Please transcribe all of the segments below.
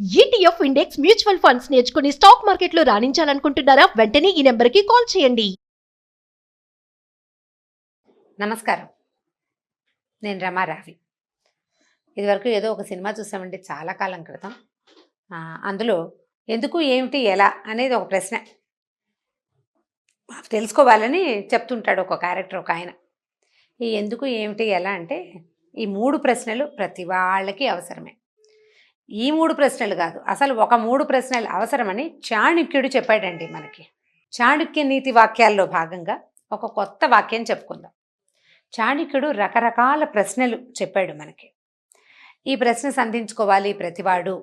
ETF index mutual funds నేర్చుకుని stock మార్కెట్లో రాణించాలనుకుంటున్నారా? వెంటనే ఈ నెంబర్కి కాల్ చేయండి. నమస్కారం, నేను రమారావి. ఇదివరకు ఏదో ఒక సినిమా చూసామండి చాలా కాలం క్రితం. అందులో ఎందుకు, ఏమిటి, ఎలా అనేది ఒక ప్రశ్న తెలుసుకోవాలని చెప్తుంటాడు ఒక క్యారెక్టర్, ఒక ఆయన. ఈ ఎందుకు, ఏమిటి, ఎలా అంటే ఈ 3 ప్రశ్నలు ప్రతి వాళ్ళకి అవసరమే. ఈ 3 ప్రశ్నలు కాదు, అసలు ఒక 3 ప్రశ్నలు అవసరమని చాణక్యుడు చెప్పాడండి మనకి. చాణక్య నీతి వాక్యాల్లో భాగంగా ఒక కొత్త వాక్యం చెప్పుకుందాం. చాణక్యుడు రకరకాల ప్రశ్నలు చెప్పాడు మనకి. ఈ ప్రశ్న సంధించుకోవాలి ప్రతివాడు,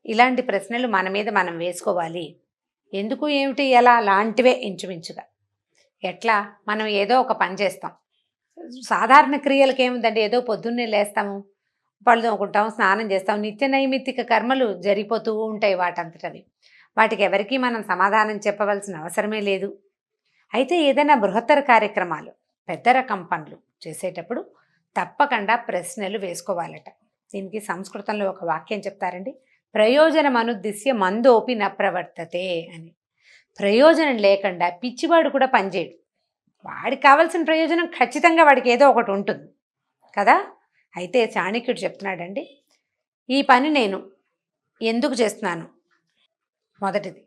ఇలాంటి ప్రశ్నలు మన మీద మనం వేసుకోవాలి. ఎందుకు, ఏమిటి, ఎలా లాంటివే ఇంచుమించుగా. ఎట్లా, మనం ఏదో ఒక పని చేస్తాం. సాధారణ క్రియలకి ఏముందండి, ఏదో పొద్దున్నే లేస్తాము, పళ్ళు తోముకుంటాం, స్నానం చేస్తాం, నిత్య నైమిత్తిక కర్మలు జరిగిపోతూ ఉంటాయి వాటంతటవి. వాటికి ఎవరికీ మనం సమాధానం చెప్పవలసిన అవసరమే లేదు. అయితే ఏదైనా బృహత్తర కార్యక్రమాలు, పెద్ద రకం పనులు చేసేటప్పుడు తప్పకుండా ప్రశ్నలు వేసుకోవాలట. దీనికి సంస్కృతంలో ఒక వాక్యం చెప్తారండి, ప్రయోజనం అనుద్దిశ్య మందోపి న ప్రవర్తతే అని. ప్రయోజనం లేకుండా పిచ్చివాడు కూడా పనిచేయడు. వాడికి కావాల్సిన ప్రయోజనం ఖచ్చితంగా వాడికి ఏదో ఒకటి ఉంటుంది కదా. అయితే చాణక్యుడు చెప్తున్నాడండి, ఈ పని నేను ఎందుకు చేస్తున్నాను, మొదటిది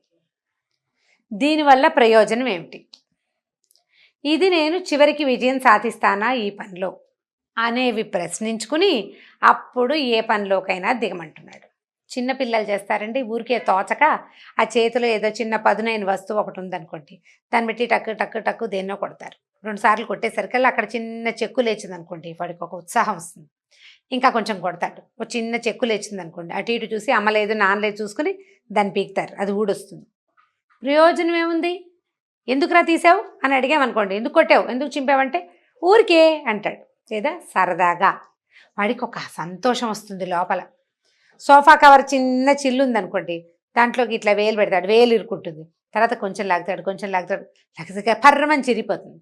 దీనివల్ల ప్రయోజనం ఏమిటి, ఇది నేను చివరికి విజయం సాధిస్తానా ఈ పనిలో అనేవి ప్రశ్నించుకుని అప్పుడు ఏ పనిలోకైనా దిగమంటున్నాడు. చిన్నపిల్లలు చేస్తారండి, ఊరికే తోచక ఆ చేతిలో ఏదో చిన్న పదునైన వస్తువు ఒకటి ఉందనుకోండి, దాన్ని బట్టి టక్కు టక్కు టక్కు దేన్నో కొడతారు. 2 సార్లు కొట్టేసరికల్లా అక్కడ చిన్న చెక్కు లేచింది అనుకోండి, వాడికి ఒక ఉత్సాహం వస్తుంది. ఇంకా కొంచెం కొడతాడు, ఒక చిన్న చెక్కు లేచింది అనుకోండి, అటు ఇటు చూసి అమ్మలేదు నాన్నలేదు చూసుకుని దాన్ని పీకుతారు, అది ఊడొస్తుంది. ప్రయోజనం ఏముంది, ఎందుకురా తీసావు అని అడిగామనుకోండి, ఎందుకు కొట్టావు, ఎందుకు చింపావంటే ఊరికే అంటాడు, లేదా సరదాగా. వాడికి ఒక సంతోషం వస్తుంది లోపల. సోఫా కవర్ చిన్న చిల్లు ఉందనుకోండి, దాంట్లోకి ఇట్లా వేలు పెడతాడు, వేలు ఇరుక్కుంటుంది, తర్వాత కొంచెం లాగుతాడు, కొంచెం లాగుతాడు, లేకపోతే పర్రమని చిరిగిపోతుంది.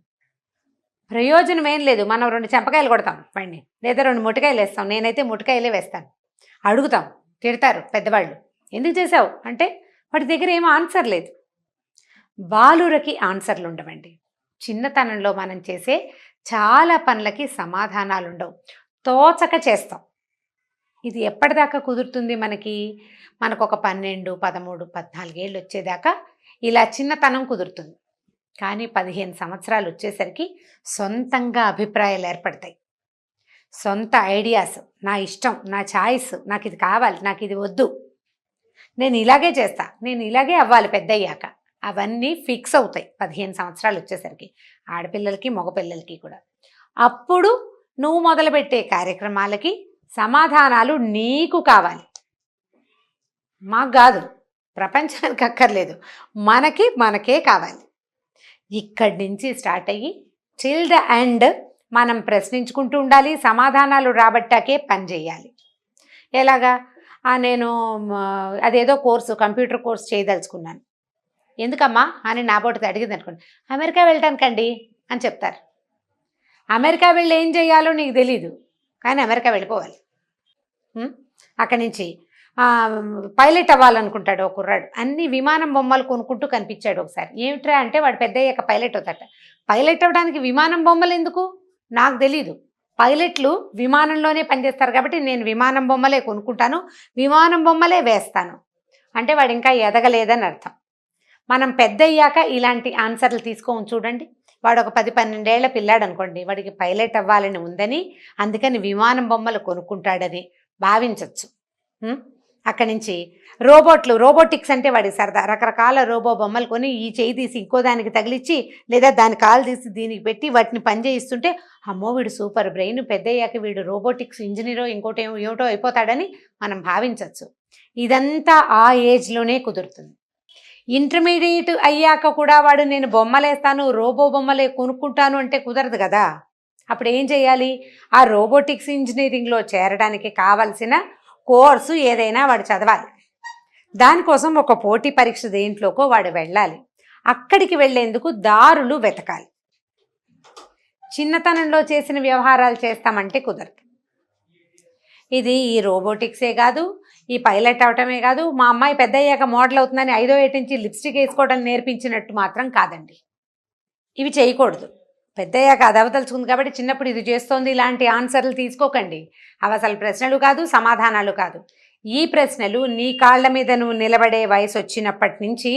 ప్రయోజనం ఏం లేదు. మనం 2 చెంపకాయలు కొడతాం వాడిని, లేదా 2 ముటికాయలు వేస్తాం. నేనైతే ముటికాయలే వేస్తాను. అడుగుతాం, తిడతారు పెద్దవాళ్ళు, ఎందుకు చేసావు అంటే వాడి దగ్గర ఏమో ఆన్సర్ లేదు. బాలురకి ఆన్సర్లు ఉండవండి. చిన్నతనంలో మనం చేసే చాలా పనులకి సమాధానాలు ఉండవు, తోచక చేస్తాం. ఇది ఎప్పటిదాకా కుదురుతుంది మనకు ఒక 12, 13, 14 ఏళ్ళు వచ్చేదాకా ఇలా చిన్నతనం కుదురుతుంది. కానీ 15 సంవత్సరాలు వచ్చేసరికి సొంతంగా అభిప్రాయాలు ఏర్పడతాయి, సొంత ఐడియాస్, నా ఇష్టం, నా ఛాయిస్, నాకు ఇది కావాలి, నాకు ఇది వద్దు, నేను ఇలాగే చేస్తా, నేను ఇలాగే అవ్వాలి పెద్దయ్యాక, అవన్నీ ఫిక్స్ అవుతాయి 15 సంవత్సరాలు వచ్చేసరికి, ఆడపిల్లలకి మగపిల్లలకి కూడా. అప్పుడు నువ్వు మొదలుపెట్టే కార్యక్రమాలకి సమాధానాలు నీకు కావాలి, మాకు కాదు, ప్రపంచానికి అక్కర్లేదు, మనకే కావాలి. ఇక్కడి నుంచి స్టార్ట్ అయ్యి టిల్ ద ఎండ్ మనం ప్రశ్నించుకుంటూ ఉండాలి, సమాధానాలు రాబట్టాకే పని చేయాలి. ఎలాగా, నేను అదేదో కోర్సు, కంప్యూటర్ కోర్స్ చేయదలుచుకున్నాను, ఎందుకమ్మా అని నా బోటితో అడిగింది అనుకోండి, అమెరికా వెళ్ళటానికండి అని చెప్తారు. అమెరికా వెళ్ళి ఏం చేయాలో నీకు తెలీదు, కానీ అమెరికా వెళ్ళిపోవాలి. అక్కడి నుంచి పైలట్ అవ్వాలనుకుంటాడు ఒక కుర్రాడు, అన్ని విమానం బొమ్మలు కొనుక్కుంటూ కనిపించాడు ఒకసారి. ఏమిట్రా అంటే వాడు పెద్ద అయ్యాక పైలట్ అవుతాట. పైలట్ అవ్వడానికి విమానం బొమ్మలు ఎందుకు నాకు తెలీదు, పైలట్లు విమానంలోనే పనిచేస్తారు కాబట్టి నేను విమానం బొమ్మలే కొనుక్కుంటాను, విమానం బొమ్మలే వేస్తాను అంటే వాడు ఇంకా ఎదగలేదని అర్థం. మనం పెద్ద అయ్యాక ఇలాంటి ఆన్సర్లు తీసుకోము చూడండి. వాడు ఒక 10-12 ఏళ్ల పిల్లాడు అనుకోండి, వాడికి పైలట్ అవ్వాలని ఉందని, అందుకని విమానం బొమ్మలు కొనుక్కుంటాడని భావించవచ్చు. అక్కడి నుంచి రోబోటిక్స్ అంటే వాడి సరదా, రకరకాల రోబో బొమ్మలు కొని ఈ చేయి తీసి ఇంకో దానికి తగిలిచ్చి, లేదా దాని కాలు తీసి దీనికి పెట్టి వాటిని పనిచేయిస్తుంటే, అమ్మో వీడు సూపర్ బ్రెయిన్, పెద్ద అయ్యాక వీడు రోబోటిక్స్ ఇంజనీరో ఇంకోటి ఏమిటో అయిపోతాడని మనం భావించవచ్చు. ఇదంతా ఆ ఏజ్లోనే కుదురుతుంది. ఇంటర్మీడియట్ అయ్యాక కూడా వాడు నేను బొమ్మలేస్తాను, రోబో బొమ్మలే కొనుక్కుంటాను అంటే కుదరదు కదా. అప్పుడు ఏం చేయాలి, ఆ రోబోటిక్స్ ఇంజనీరింగ్లో చేరడానికి కావలసిన కోర్సు ఏదైనా వాడు చదవాలి. దానికోసం ఒక పోటీ పరీక్ష దేంట్లోకో వాడు వెళ్ళాలి. అక్కడికి వెళ్ళేందుకు దారులు వెతకాలి. చిన్నతనంలో చేసిన వ్యవహారాలు చేస్తామంటే కుదరదు. ఇది ఈ రోబోటిక్సే కాదు, ఈ పైలట్ అవటమే కాదు, మా అమ్మాయి పెద్ద అయ్యాక మోడల్ అవుతుందని 5వ ఏట నుంచి లిప్స్టిక్ వేసుకోవడం నేర్పించినట్టు మాత్రం కాదండి. ఇవి చేయకూడదు. పెద్ద అయ్యాక అది అవతలుచుకుంది కాబట్టి చిన్నప్పుడు ఇది చేస్తోంది ఇలాంటి ఆన్సర్లు తీసుకోకండి. అవి అసలు ప్రశ్నలు కాదు, సమాధానాలు కాదు. ఈ ప్రశ్నలు నీ కాళ్ళ మీద నువ్వు నిలబడే వయసు వచ్చినప్పటి నుంచి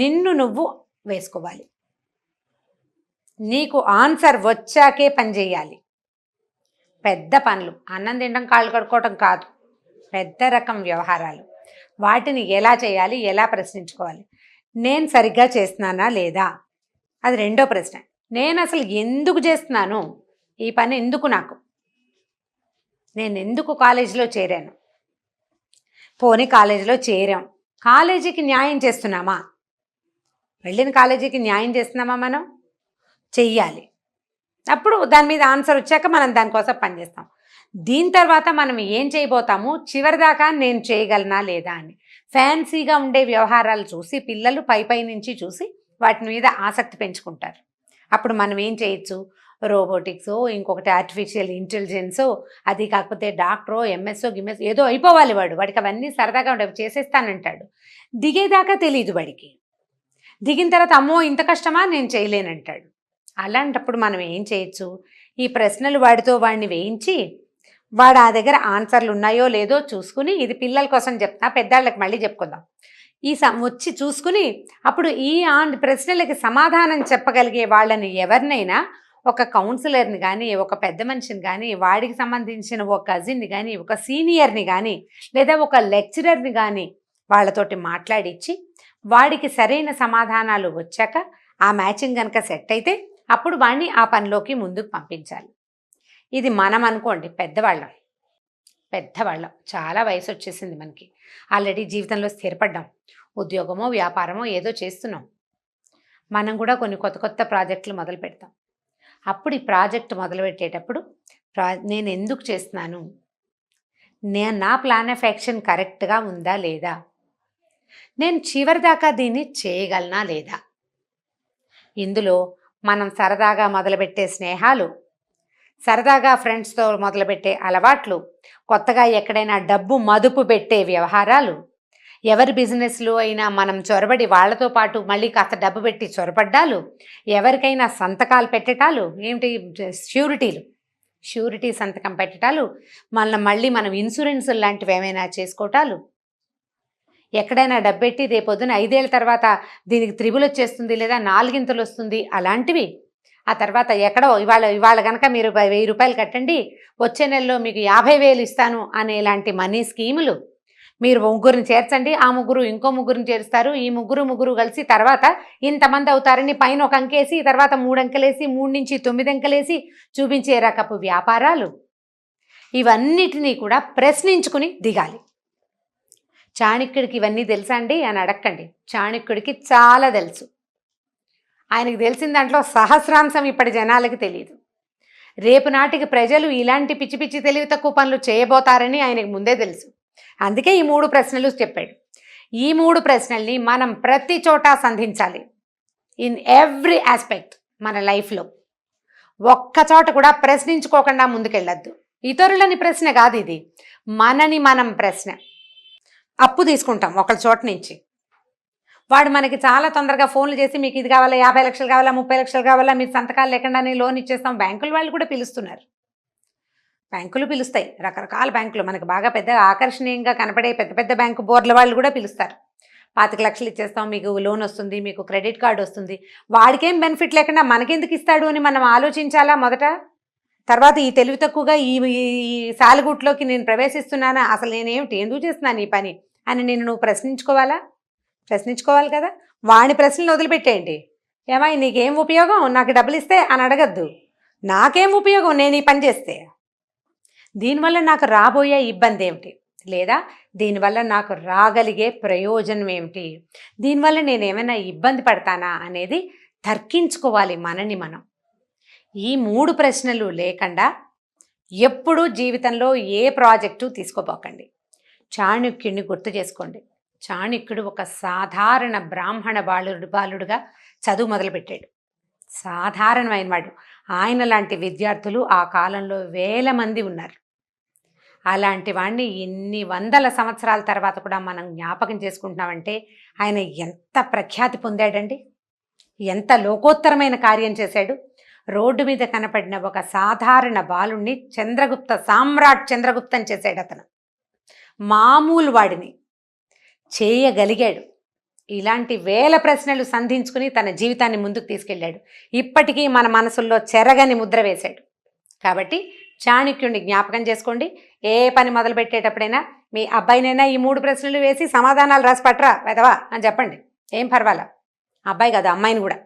నిన్ను నువ్వు వేసుకోవాలి. నీకు ఆన్సర్ వచ్చాకే పని చేయాలి. పెద్ద పనులు, అన్నం తినడం కాళ్ళు కడుక్కోవటం కాదు, పెద్ద రకం వ్యవహారాలు. వాటిని ఎలా చేయాలి, ఎలా ప్రశ్నించుకోవాలి. నేను సరిగ్గా చేస్తున్నానా లేదా, అది రెండో ప్రశ్న. నేను అసలు ఎందుకు చేస్తున్నాను ఈ పని, ఎందుకు నాకు, నేను ఎందుకు కాలేజీలో చేరాను, పోనీ కాలేజీలో చేరాం, కాలేజీకి న్యాయం చేస్తున్నామా, వెళ్ళిన కాలేజీకి న్యాయం చేస్తున్నామా, మనం చెయ్యాలి. అప్పుడు దాని మీద ఆన్సర్ వచ్చాక మనం దానికోసం పనిచేస్తాం. దీని తర్వాత మనం ఏం చేయబోతాము, చివరిదాకా నేను చేయగలనా లేదా అని. ఫ్యాన్సీగా ఉండే వ్యవహారాలు చూసి పిల్లలు పై నుంచి చూసి వాటి మీద ఆసక్తి పెంచుకుంటారు. అప్పుడు మనం ఏం చేయొచ్చు, రోబోటిక్సో, ఇంకొకటి ఆర్టిఫిషియల్ ఇంటెలిజెన్సో, అది కాకపోతే డాక్టరో, ఎంఎస్ఓ, గిమ్ఎస్ ఏదో అయిపోవాలి. వాడికి అవన్నీ సరదాగా ఉండేవి, చేసేస్తానంటాడు. దిగేదాకా తెలియదు వాడికి. దిగిన తర్వాత అమ్మో ఇంత కష్టమా, నేను చేయలేనంటాడు. అలాంటప్పుడు మనం ఏం చేయొచ్చు, ఈ ప్రశ్నలు వాడిని వేయించి వాడు ఆ దగ్గర ఆన్సర్లు ఉన్నాయో లేదో చూసుకుని, ఇది పిల్లల కోసం చెప్తా, పెద్దాళ్ళకి మళ్ళీ చెప్పుకుందాం. వచ్చి చూసుకుని అప్పుడు ఈ ప్రశ్నలకి సమాధానం చెప్పగలిగే వాళ్ళని ఎవరినైనా, ఒక కౌన్సిలర్ని కానీ, ఒక పెద్ద మనిషిని కానీ, వాడికి సంబంధించిన ఒక కజిన్ని కానీ, ఒక సీనియర్ని కానీ, లేదా ఒక లెక్చరర్ని కానీ వాళ్ళతోటి మాట్లాడించి వాడికి సరైన సమాధానాలు వచ్చాక ఆ మ్యాచింగ్ కనుక సెట్ అయితే అప్పుడు వాడిని ఆ పనిలోకి ముందుకు పంపించాలి. ఇది మనం అనుకోండి, పెద్దవాళ్ళం చాలా వయసు వచ్చేసింది మనకి, ఆల్రెడీ జీవితంలో స్థిరపడ్డాం, ఉద్యోగమో వ్యాపారమో ఏదో చేస్తున్నాం. మనం కూడా కొన్ని కొత్త ప్రాజెక్టులు మొదలు పెడతాం. అప్పుడు ఈ ప్రాజెక్ట్ మొదలుపెట్టేటప్పుడు నేను ఎందుకు చేస్తున్నాను, నా ప్లాన్ ఆఫ్ యాక్షన్ కరెక్ట్గా ఉందా లేదా, నేను చివరిదాకా దీన్ని చేయగలనా లేదా. ఇందులో మనం సరదాగా మొదలుపెట్టే స్నేహాలు, సరదాగా ఫ్రెండ్స్తో మొదలుపెట్టే అలవాట్లు, కొత్తగా ఎక్కడైనా డబ్బు మదుపు పెట్టే వ్యవహారాలు, ఎవరి బిజినెస్లో అయినా మనం చొరబడి వాళ్ళతో పాటు మళ్ళీ కాస్త డబ్బు పెట్టి చొరబడ్డాలు, ఎవరికైనా సంతకాలు పెట్టటాలు, ఏమిటి షూరిటీ సంతకం పెట్టటాలు, మళ్ళీ మనం ఇన్సూరెన్స్ లాంటివి ఏమైనా చేసుకోవటాలు, ఎక్కడైనా డబ్బెట్టి రేపొద్దున 5 ఏళ్ళ తర్వాత దీనికి 3 వచ్చేస్తుంది లేదా 4 వస్తుంది అలాంటివి. ఆ తర్వాత ఎక్కడో ఇవాళ కనుక మీరు 1000 రూపాయలు కట్టండి, వచ్చే నెలలో మీకు 50,000 ఇస్తాను అనేలాంటి మనీ స్కీములు. మీరు ముగ్గురిని చేర్చండి, ఆ ముగ్గురు ఇంకో ముగ్గురిని చేరుస్తారు, ఈ ముగ్గురు కలిసి తర్వాత ఇంతమంది అవుతారని పైన ఒక అంకేసి, తర్వాత 3 అంకెలేసి, 3 నుంచి 9 అంకెలేసి చూపించే రకపు వ్యాపారాలు. ఇవన్నిటినీ కూడా ప్రశ్నించుకుని దిగాలి. చాణక్యుడికి ఇవన్నీ తెలుసా అండి అని అడక్కండి. చాణక్యుడికి చాలా తెలుసు. ఆయనకు తెలిసిన దాంట్లో సహస్రాంశం ఇప్పటి జనాలకి తెలియదు. రేపు నాటికి ప్రజలు ఇలాంటి పిచ్చి పిచ్చి తెలివి తక్కువ పనులు చేయబోతారని ఆయనకు ముందే తెలుసు. అందుకే ఈ 3 ప్రశ్నలు చెప్పాడు. ఈ 3 ప్రశ్నల్ని మనం ప్రతి చోట సంధించాలి. ఇన్ ఎవ్రీ ఆస్పెక్ట్ మన లైఫ్లో. ఒక్క చోట కూడా ప్రశ్నించుకోకుండా ముందుకెళ్ళొద్దు. ఇతరులని ప్రశ్న కాదు ఇది, మనని మనం ప్రశ్న. అప్పు తీసుకుంటాం ఒకళ్ళ చోట నుంచి, వాడు మనకి చాలా తొందరగా ఫోన్లు చేసి మీకు ఇది కావాలా, 50 లక్షలు కావాలా, 30 లక్షలు కావాలా, మీరు సంతకాలు లేకుండానే లోన్ ఇచ్చేస్తాం. బ్యాంకుల వాళ్ళు కూడా పిలుస్తున్నారు, బ్యాంకులు పిలుస్తాయి, రకరకాల బ్యాంకులు మనకు బాగా పెద్ద ఆకర్షణీయంగా కనపడే పెద్ద బ్యాంకు బోర్డుల వాళ్ళు కూడా పిలుస్తారు. 25 లక్షలు ఇచ్చేస్తాం, మీకు లోన్ వస్తుంది, మీకు క్రెడిట్ కార్డు వస్తుంది. వాడికేం బెనిఫిట్ లేకుండా మనకెందుకు ఇస్తాడు అని మనం ఆలోచించాలా మొదట. తర్వాత ఈ తెలివి తక్కువగా ఈ సాలెగూట్లోకి నేను ప్రవేశిస్తున్నానా, అసలు నేనేమిటి, ఎందుకు చేస్తున్నాను ఈ పని అని నువ్వు ప్రశ్నించుకోవాలి కదా. వాడి ప్రశ్నలు వదిలిపెట్టేయండి. ఏమై నీకేం ఉపయోగం, నాకు డబ్బులు ఇస్తే అని అడగద్దు. నాకేం ఉపయోగం నేను ఈ పని చేస్తే, దీనివల్ల నాకు రాబోయే ఇబ్బంది ఏమిటి, లేదా దీనివల్ల నాకు రాగలిగే ప్రయోజనం ఏమిటి, దీనివల్ల నేను ఏమైనా ఇబ్బంది పడతానా అనేది తర్కించుకోవాలి మనని మనం. ఈ 3 ప్రశ్నలు లేకుండా ఎప్పుడూ జీవితంలో ఏ ప్రాజెక్టు తీసుకోపోకండి. చాణక్యుడిని గుర్తు చేసుకోండి. చాణక్యుడు ఒక సాధారణ బ్రాహ్మణ బాలుడుగా చదువు మొదలుపెట్టాడు. సాధారణమైన వాడు. ఆయన లాంటి విద్యార్థులు ఆ కాలంలో వేల మంది ఉన్నారు. అలాంటి వాడిని ఇన్ని వందల సంవత్సరాల తర్వాత కూడా మనం జ్ఞాపకం చేసుకుంటున్నామంటే ఆయన ఎంత ప్రఖ్యాతి పొందాడండి, ఎంత లోకోత్తరమైన కార్యం చేశాడు. రోడ్డు మీద కనపడిన ఒక సాధారణ బాలుణ్ణి సామ్రాట్ చంద్రగుప్తం చేశాడు. అతను మామూలు వాడిని చేయగలిగాడు. ఇలాంటి వేల ప్రశ్నలు సంధించుకుని తన జీవితాన్ని ముందుకు తీసుకెళ్ళాడు. ఇప్పటికీ మన మనసుల్లో చెరగని ముద్ర వేశాడు. కాబట్టి చాణక్యుడిని జ్ఞాపకం చేసుకోండి. ఏ పని మొదలు పెట్టేటప్పుడైనా మీ అబ్బాయినైనా ఈ 3 ప్రశ్నలు వేసి సమాధానాలు రాసి పట్రా వెదవా అని చెప్పండి. ఏం పర్వాలా, అబ్బాయి కాదు అమ్మాయిని కూడా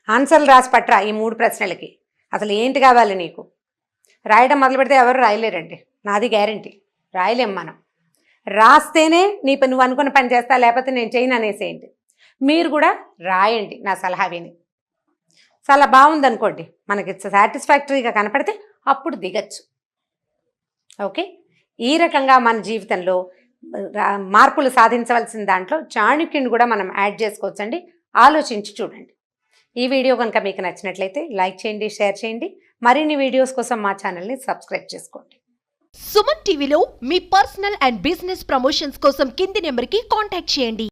ఆన్సర్లు రాసి పట్రా ఈ 3 ప్రశ్నలకి. అసలు ఏంటి కావాలి నీకు? రాయడం మొదలు పెడితే ఎవరు రాయలేరండి, నాది గ్యారంటీ. రాయలేం మనం. రాస్తేనే నువ్వు అనుకున్న పని చేస్తా, లేకపోతే నేను చేయను అనేసేయండి. మీరు కూడా రాయండి నా సలహా విని. చాలా బాగుందనుకోండి, మనకి సాటిస్ఫాక్టరీగా కనపడితే అప్పుడు దిగచ్చు. ఓకే, ఈ రకంగా మన జీవితంలో మార్పులు సాధించవలసిన దాంట్లో చాణక్యుని కూడా మనం యాడ్ చేసుకోవచ్చండి. ఆలోచించి చూడండి. ఈ వీడియో కనుక మీకు నచ్చినట్లయితే లైక్ చేయండి, షేర్ చేయండి. మరిన్ని వీడియోస్ కోసం మా ఛానల్ని సబ్స్క్రైబ్ చేసుకోండి. సుమన్ టీవీలో మీ పర్సనల్ అండ్ బిజినెస్ ప్రమోషన్స్ కోసం కింది నెంబర్కి కాంటాక్ట్ చేయండి.